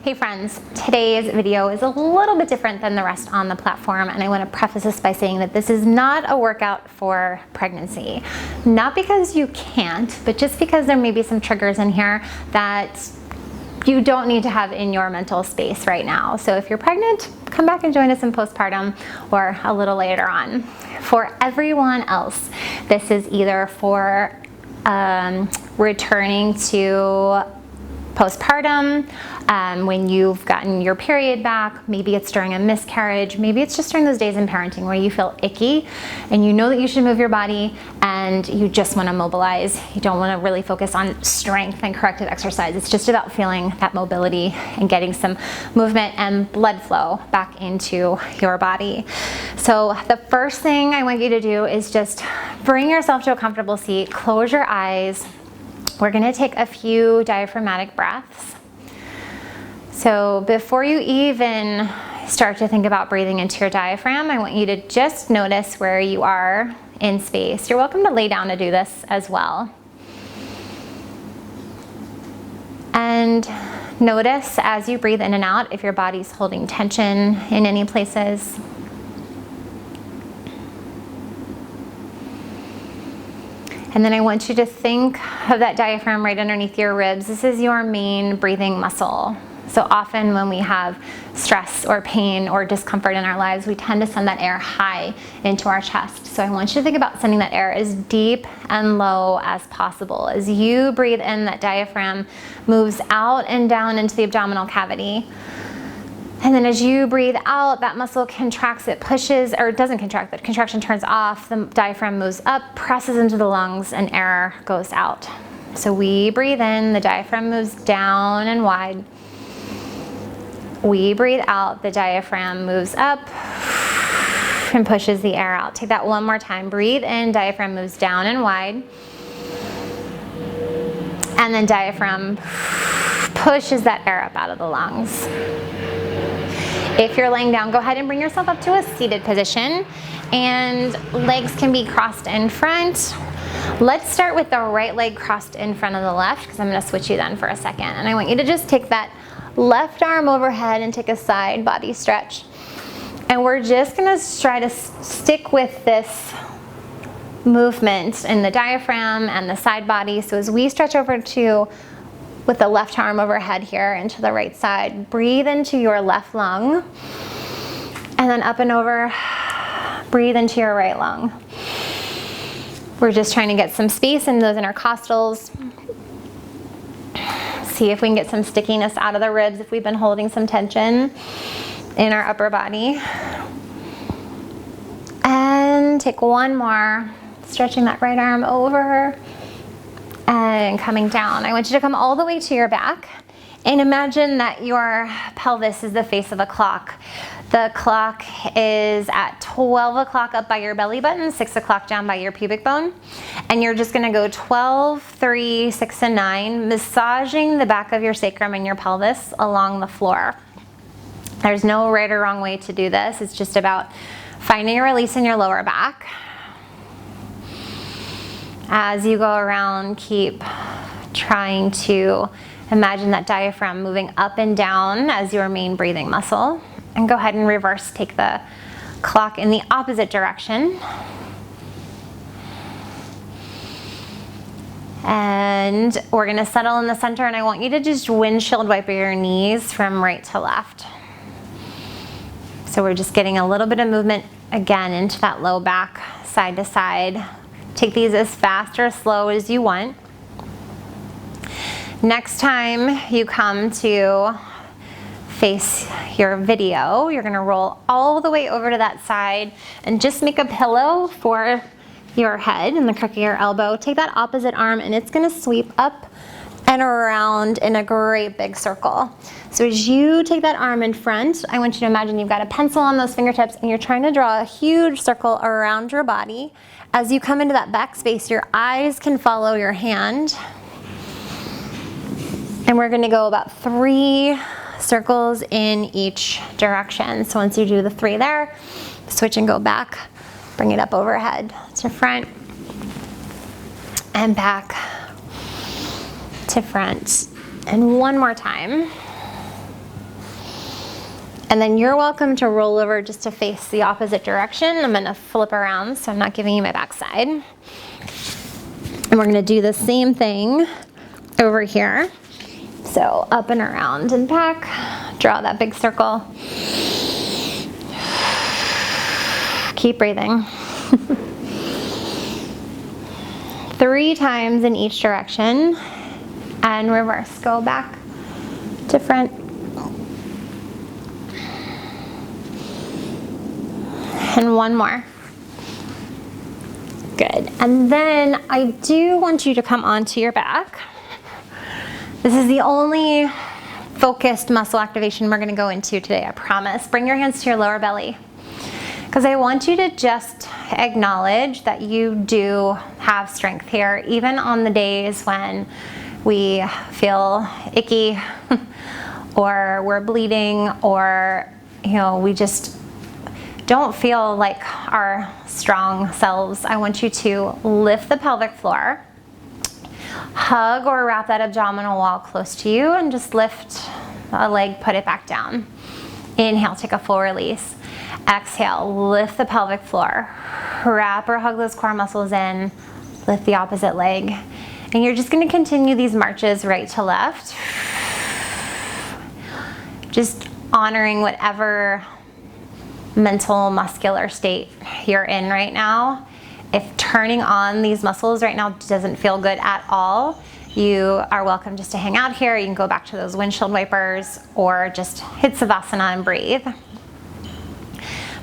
Hey friends, today's video is a little bit different than the rest on the platform, and I want to preface this by saying that this is not a workout for pregnancy. Not because you can't, but just because there may be some triggers in here that you don't need to have in your mental space right now. So if you're pregnant, come back and join us in postpartum or a little later on. For everyone else, this is either for returning to postpartum, when you've gotten your period back, maybe it's during a miscarriage, maybe it's just during those days in parenting where you feel icky and you know that you should move your body and you just want to mobilize. You don't want to really focus on strength and corrective exercise. It's just about feeling that mobility and getting some movement and blood flow back into your body. So the first thing I want you to do is just bring yourself to a comfortable seat, close your eyes. We're going to take a few diaphragmatic breaths. So before you even start to think about breathing into your diaphragm, I want you to just notice where you are in space. You're welcome to lay down to do this as well. And notice as you breathe in and out if your body's holding tension in any places. And then I want you to think of that diaphragm right underneath your ribs. This is your main breathing muscle. So often when we have stress or pain or discomfort in our lives, we tend to send that air high into our chest. So I want you to think about sending that air as deep and low as possible. As you breathe in, that diaphragm moves out and down into the abdominal cavity. And then as you breathe out, that muscle contracts, it pushes, or it doesn't contract, that contraction turns off, the diaphragm moves up, presses into the lungs, and air goes out. So we breathe in, the diaphragm moves down and wide. We breathe out, the diaphragm moves up and pushes the air out. Take that one more time. Breathe in, diaphragm moves down and wide. And then diaphragm pushes that air up out of the lungs. If you're laying down, go ahead and bring yourself up to a seated position, and legs can be crossed in front. Let's start with the right leg crossed in front of the left, because I'm going to switch you then for a second. And I want you to just take that left arm overhead and take a side body stretch. And we're just going to try to stick with this movement in the diaphragm and the side body. So as we stretch over to with the left arm overhead here into the right side, breathe into your left lung, and then up and over, breathe into your right lung. We're just trying to get some space in those intercostals. See if we can get some stickiness out of the ribs if we've been holding some tension in our upper body. And take one more, stretching that right arm over and coming down. I want you to come all the way to your back and imagine that your pelvis is the face of a clock. The clock is at 12 o'clock up by your belly button, 6 o'clock down by your pubic bone. And you're just gonna go 12, 3, 6, and 9, massaging the back of your sacrum and your pelvis along the floor. There's no right or wrong way to do this. It's just about finding a release in your lower back. As you go around, keep trying to imagine that diaphragm moving up and down as your main breathing muscle. And go ahead and reverse, take the clock in the opposite direction. And we're gonna settle in the center, and I want you to just windshield wipe your knees from right to left. So we're just getting a little bit of movement again into that low back, side to side. Take these as fast or slow as you want. Next time you come to face your video, you're gonna roll all the way over to that side and just make a pillow for your head and the crook of your elbow. Take that opposite arm and it's gonna sweep up and around in a great big circle. So as you take that arm in front, I want you to imagine you've got a pencil on those fingertips and you're trying to draw a huge circle around your body. As you come into that back space, your eyes can follow your hand. And we're gonna go about 3 circles in each direction. So once you do the 3 there, switch and go back, bring it up overhead to front and back to front. And one more time. And then you're welcome to roll over just to face the opposite direction. I'm gonna flip around, so I'm not giving you my backside. And we're gonna do the same thing over here. So up and around and back, draw that big circle. Keep breathing. 3 times in each direction and reverse. Go back to front. And 1 more. Good. And then I do want you to come onto your back. This is the only focused muscle activation we're going to go into today, I promise. Bring your hands to your lower belly, because I want you to just acknowledge that you do have strength here, even on the days when we feel icky or we're bleeding, or we just don't feel like our strong selves. I want you to lift the pelvic floor, hug or wrap that abdominal wall close to you, and just lift a leg, put it back down. Inhale, take a full release. Exhale, lift the pelvic floor, wrap or hug those core muscles in, lift the opposite leg. And you're just gonna continue these marches right to left, just honoring whatever mental, muscular state you're in right now. If turning on these muscles right now doesn't feel good at all, you are welcome just to hang out here. You can go back to those windshield wipers or just hit Savasana and breathe.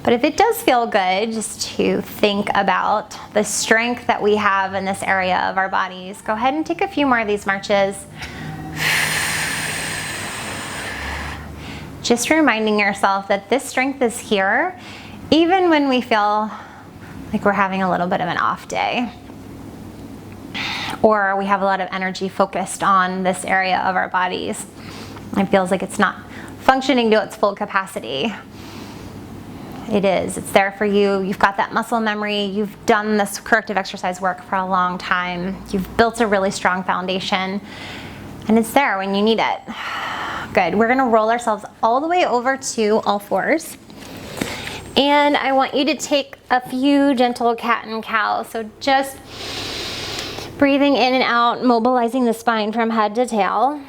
But if it does feel good, just to think about the strength that we have in this area of our bodies, go ahead and take a few more of these marches. Just reminding yourself that this strength is here, even when we feel like we're having a little bit of an off day, or we have a lot of energy focused on this area of our bodies. It feels like it's not functioning to its full capacity. It is. It's there for you. You've got that muscle memory. You've done this corrective exercise work for a long time. You've built a really strong foundation, and it's there when you need it. Good. We're gonna roll ourselves all the way over to all fours. And I want you to take a few gentle cat and cow. So just breathing in and out, mobilizing the spine from head to tail.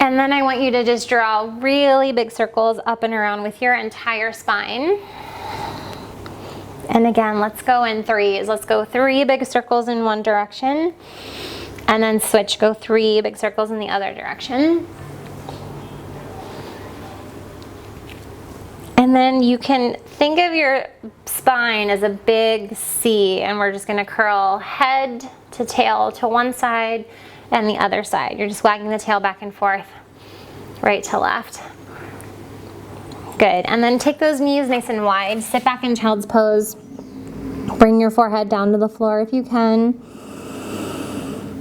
And then I want you to just draw really big circles up and around with your entire spine. And again, let's go in 3s. Let's go 3 big circles in one direction, and then switch, go 3 big circles in the other direction. And then you can think of your spine as a big C, and we're just gonna curl head to tail to one side and the other side. You're just wagging the tail back and forth, right to left. Good. And then take those knees nice and wide. Sit back in child's pose. Bring your forehead down to the floor if you can.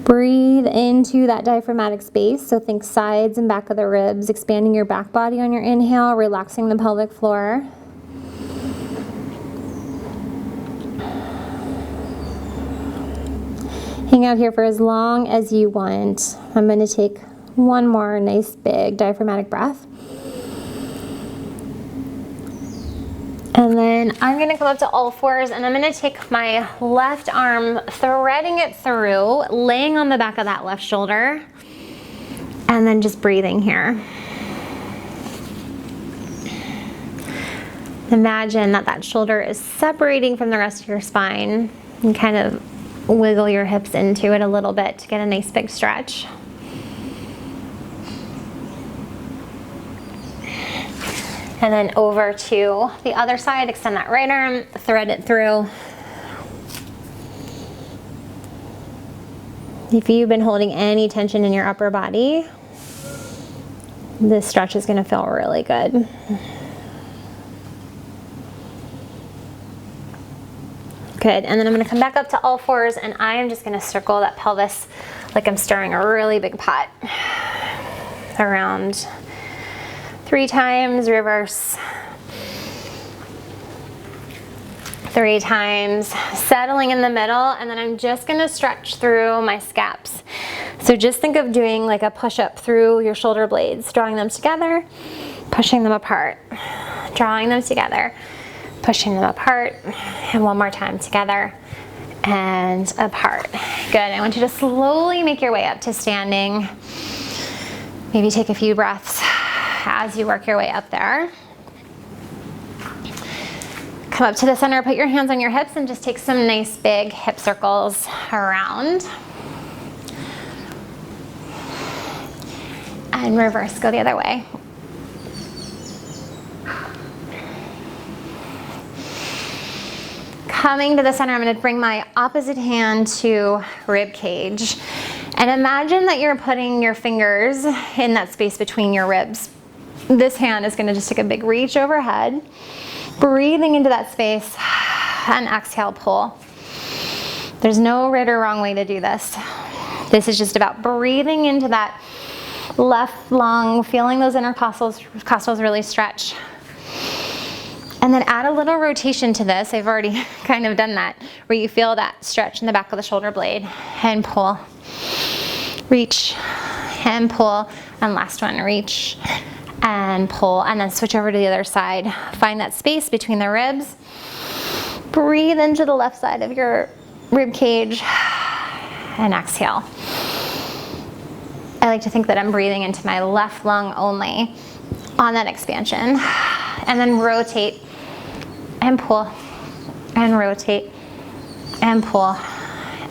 Breathe into that diaphragmatic space. So think sides and back of the ribs, expanding your back body on your inhale, relaxing the pelvic floor. Hang out here for as long as you want. I'm going to take one more nice big diaphragmatic breath. And then I'm gonna come up to all fours, and I'm gonna take my left arm, threading it through, laying on the back of that left shoulder, and then just breathing here. Imagine that that shoulder is separating from the rest of your spine, and kind of wiggle your hips into it a little bit to get a nice big stretch. And then over to the other side, extend that right arm, thread it through. If you've been holding any tension in your upper body, this stretch is gonna feel really good. Good, and then I'm gonna come back up to all fours, and I am just gonna circle that pelvis like I'm stirring a really big pot. Around 3 times, reverse. 3 times, settling in the middle, and then I'm just gonna stretch through my scaps. So just think of doing like a push-up through your shoulder blades, drawing them together, pushing them apart, drawing them together, pushing them apart, and one more time, together and apart. Good, I want you to slowly make your way up to standing. Maybe take a few breaths as you work your way up there. Come up to the center, put your hands on your hips, and just take some nice big hip circles around. And reverse, go the other way. Coming to the center, I'm going to bring my opposite hand to rib cage. And imagine that you're putting your fingers in that space between your ribs. This hand is going to just take a big reach overhead, breathing into that space, and exhale, pull. There's no right or wrong way to do this. This is just about breathing into that left lung, feeling those intercostals really stretch. And then add a little rotation to this. I've already kind of done that, where you feel that stretch in the back of the shoulder blade, and pull, reach, and pull, and last one, reach, and pull, and then switch over to the other side. Find that space between the ribs. Breathe into the left side of your rib cage, and exhale. I like to think that I'm breathing into my left lung only on that expansion. And then rotate and pull, and rotate and pull,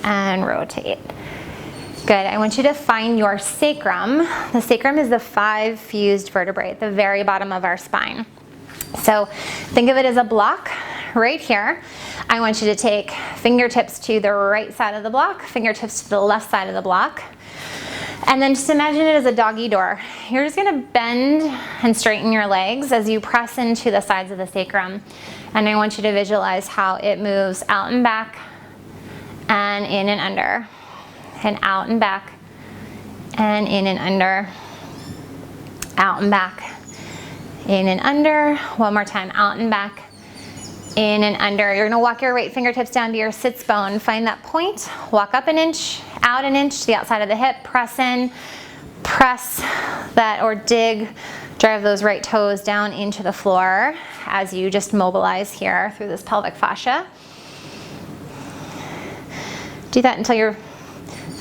and rotate. Good, I want you to find your sacrum. The sacrum is the 5 fused vertebrae at the very bottom of our spine. So think of it as a block right here. I want you to take fingertips to the right side of the block, fingertips to the left side of the block. And then just imagine it as a doggy door. You're just gonna bend and straighten your legs as you press into the sides of the sacrum. And I want you to visualize how it moves out and back, and in and under, and out and back, and in and under, out and back, in and under. One more time, out and back, in and under. You're gonna walk your right fingertips down to your sits bone. Find that point, walk up an inch, out an inch to the outside of the hip, press in, press that, or dig, drive those right toes down into the floor as you just mobilize here through this pelvic fascia. Do that until your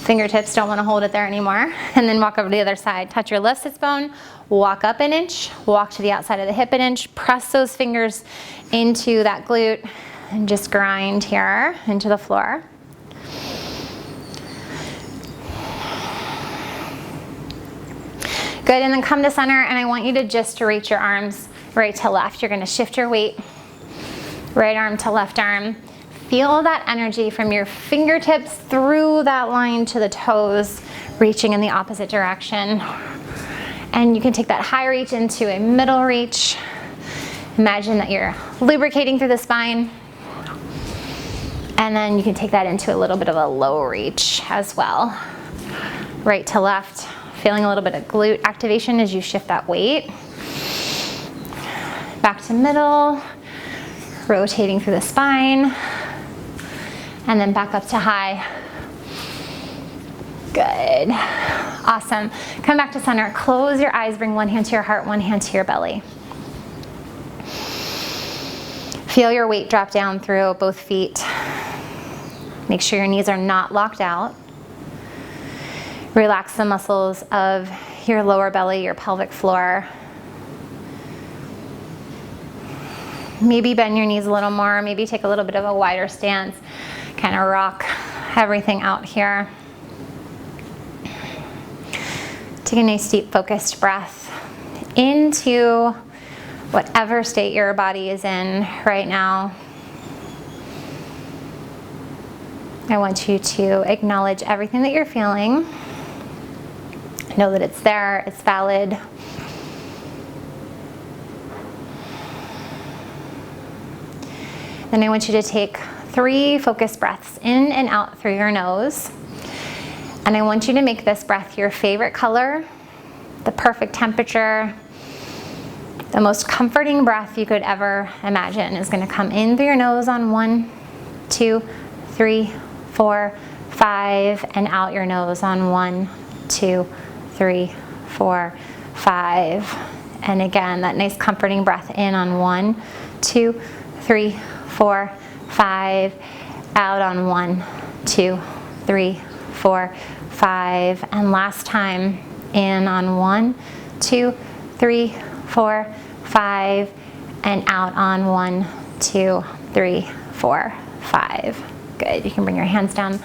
fingertips don't want to hold it there anymore. And then walk over to the other side. Touch your left sits bone, walk up an inch, walk to the outside of the hip an inch, press those fingers into that glute, and just grind here into the floor. Good, and then come to center, and I want you to just reach your arms right to left. You're gonna shift your weight, right arm to left arm. Feel that energy from your fingertips through that line to the toes, reaching in the opposite direction. And you can take that high reach into a middle reach. Imagine that you're lubricating through the spine. And then you can take that into a little bit of a low reach as well. Right to left, feeling a little bit of glute activation as you shift that weight. Back to middle, rotating through the spine. And then back up to high. Good, awesome. Come back to center, close your eyes, bring one hand to your heart, one hand to your belly. Feel your weight drop down through both feet. Make sure your knees are not locked out. Relax the muscles of your lower belly, your pelvic floor. Maybe bend your knees a little more, maybe take a little bit of a wider stance. Kind of rock everything out here. Take a nice deep focused breath into whatever state your body is in right now. I want you to acknowledge everything that you're feeling. Know that it's there, it's valid. Then I want you to take 3 focused breaths in and out through your nose. And I want you to make this breath your favorite color, the perfect temperature, The most comforting breath you could ever imagine is going to come in through your nose on 1, 2, 3, 4, 5, and out your nose on 1, 2, 3, 4, 5. And again, that nice comforting breath in on 1, 2, 3, 4, 5, out on 1, 2, 3, 4, 5, and last time in on 1, 2, 3, 4, 5, and out on 1, 2, 3, 4, 5. Good. You can bring your hands down,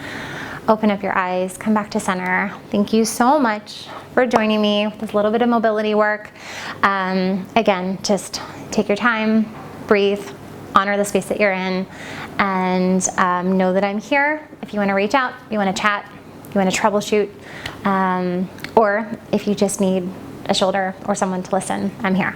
open up your eyes, come back to center. Thank you so much for joining me with this little bit of mobility work. Again, just take your time, breathe, honor the space that you're in, and know that I'm here. If you want to reach out, you want to chat, you want to troubleshoot, or if you just need a shoulder or someone to listen, I'm here.